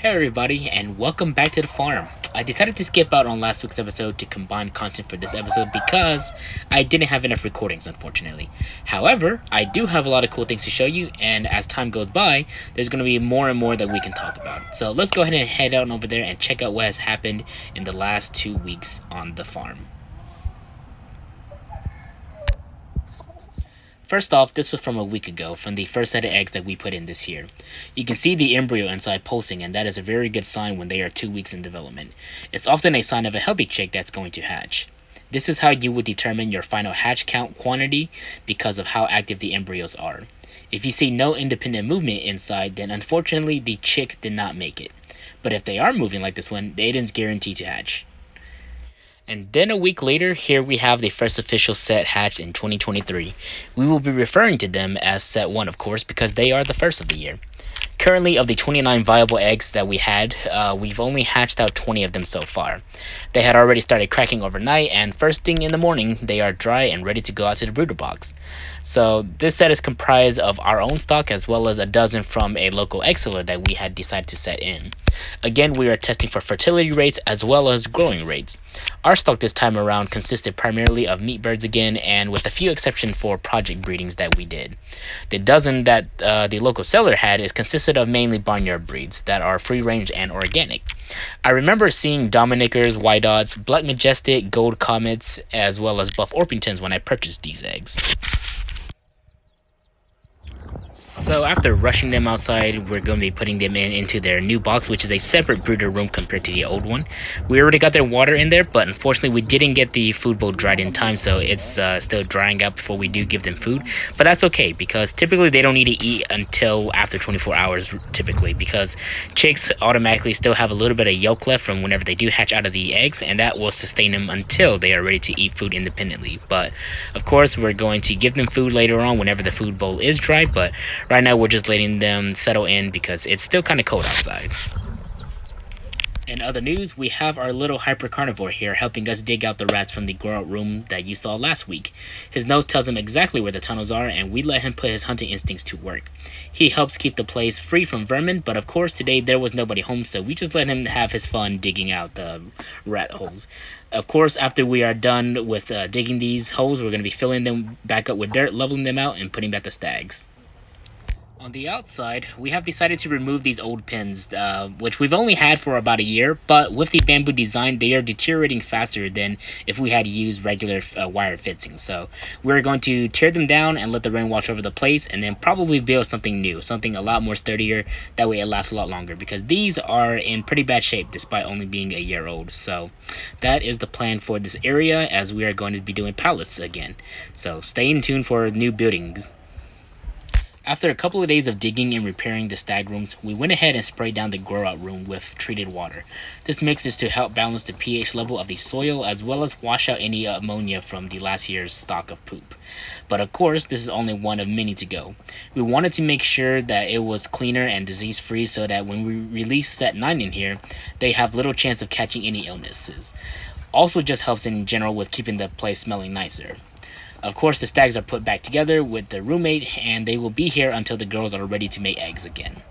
Hey everybody, and welcome back to the farm. I decided to skip out on last week's episode to combine content for this episode because I didn't have enough recordings, unfortunately. However, I do have a lot of cool things to show you, and as time goes by, there's going to be more and more that we can talk about. So let's go ahead and head out over there and check out what has happened in the last 2 weeks on the farm. First off, this was from a week ago, from the first set of eggs that we put in this year. You can see the embryo inside pulsing, and that is a very good sign when they are 2 weeks in development. It's often a sign of a healthy chick that's going to hatch. This is how you would determine your final hatch count quantity because of how active the embryos are. If you see no independent movement inside, then unfortunately the chick did not make it. But if they are moving like this one, the aiden's guaranteed to hatch. And then a week later, here we have the first official set hatched in 2023. We will be referring to them as set 1, of course, because they are the first of the year. Currently, of the 29 viable eggs that we had, we've only hatched out 20 of them so far. They had already started cracking overnight, and first thing in the morning, they are dry and ready to go out to the brooder box. So this set is comprised of our own stock as well as a dozen from a local egg seller that we had decided to set in. Again, we are testing for fertility rates as well as growing rates. Our stock this time around consisted primarily of meat birds again, and with a few exceptions for project breedings that we did. The dozen that the local seller had is consisted of mainly barnyard breeds that are free range and organic. I remember seeing Dominickers, Wyandottes, Black Majestic, Gold Comets, as well as Buff Orpingtons when I purchased these eggs. So after rushing them outside, we're going to be putting them into their new box, which is a separate brooder room compared to the old one. We already got their water in there, but unfortunately we didn't get the food bowl dried in time, so it's still drying out before we do give them food. But that's okay, because typically they don't need to eat until after 24 hours, typically, because chicks automatically still have a little bit of yolk left from whenever they do hatch out of the eggs, and that will sustain them until they are ready to eat food independently. But of course, we're going to give them food later on whenever the food bowl is dry, but right now we're just letting them settle in because it's still kind of cold outside. In other news, we have our little hyper carnivore here helping us dig out the rats from the grow out room that you saw last week. His nose tells him exactly where the tunnels are, and we let him put his hunting instincts to work. He helps keep the place free from vermin, but of course today there was nobody home, so we just let him have his fun digging out the rat holes. Of course, after we are done with digging these holes, we're going to be filling them back up with dirt, leveling them out, and putting back the stags. On the outside, we have decided to remove these old pins, which we've only had for about a year, but with the bamboo design, they are deteriorating faster than if we had used regular wire fixings. So we're going to tear them down and let the rain wash over the place, and then probably build something new, something a lot more sturdier, that way it lasts a lot longer, because these are in pretty bad shape despite only being a year old. So that is the plan for this area, as we are going to be doing pallets again. So stay in tune for new buildings. After a couple of days of digging and repairing the stag rooms, we went ahead and sprayed down the grow out room with treated water. This mix is to help balance the pH level of the soil as well as wash out any ammonia from the last year's stock of poop. But of course, this is only one of many to go. We wanted to make sure that it was cleaner and disease free so that when we release set 9 in here, they have little chance of catching any illnesses. Also just helps in general with keeping the place smelling nicer. Of course, the stags are put back together with their roommate, and they will be here until the girls are ready to make eggs again.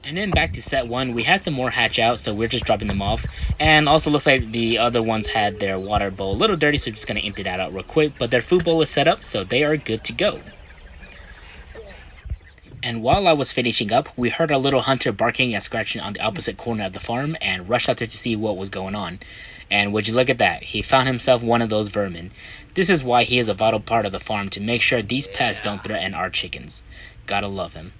And then back to set 1, we had some more hatch out, so we're just dropping them off. And also looks like the other ones had their water bowl a little dirty, so we're just going to empty that out real quick. But their food bowl is set up, so they are good to go. And while I was finishing up, we heard a little hunter barking and scratching on the opposite corner of the farm and rushed out there to see what was going on. And would you look at that, he found himself one of those vermin. This is why he is a vital part of the farm, to make sure these pests don't threaten our chickens. Gotta love him.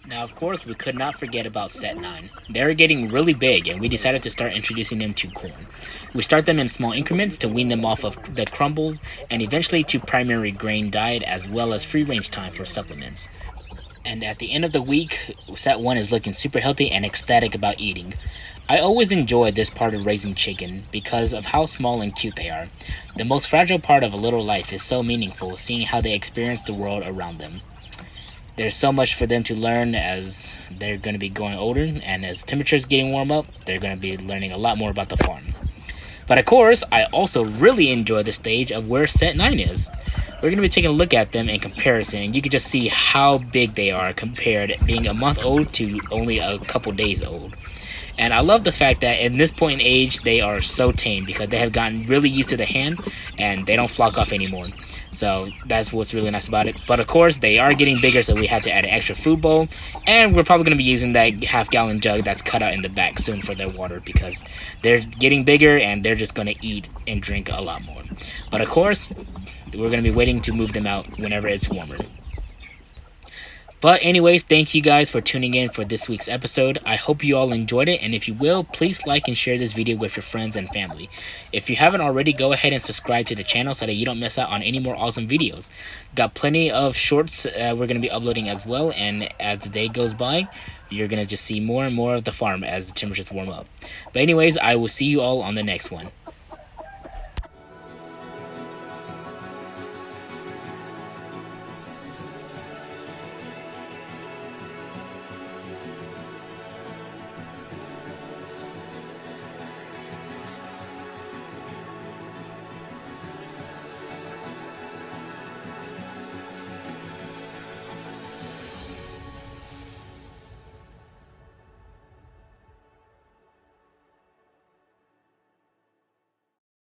Now, of course, we could not forget about set 9. They're getting really big, and we decided to start introducing them to corn. We start them in small increments to wean them off of the crumbles, and eventually to primary grain diet as well as free range time for supplements. And at the end of the week, set 1 is looking super healthy and ecstatic about eating. I always enjoy this part of raising chicken because of how small and cute they are. The most fragile part of a little life is so meaningful, seeing how they experience the world around them. There's so much for them to learn as they're going to be growing older, and as temperatures getting warm up, they're going to be learning a lot more about the farm. But of course, I also really enjoy the stage of where set 9 is. We're going to be taking a look at them in comparison, and you can just see how big they are compared being a month old to only a couple days old. And I love the fact that in this point in age, they are so tame because they have gotten really used to the hand and they don't flock off anymore. So that's what's really nice about it. But of course, they are getting bigger, so we had to add an extra food bowl. And we're probably going to be using that half-gallon jug that's cut out in the back soon for their water because they're getting bigger and they're just going to eat and drink a lot more. But of course, we're going to be waiting to move them out whenever it's warmer. But anyways, thank you guys for tuning in for this week's episode. I hope you all enjoyed it, and if you will, please like and share this video with your friends and family. If you haven't already, go ahead and subscribe to the channel so that you don't miss out on any more awesome videos. Got plenty of shorts we're going to be uploading as well, and as the day goes by, you're going to just see more and more of the farm as the temperatures warm up. But anyways, I will see you all on the next one.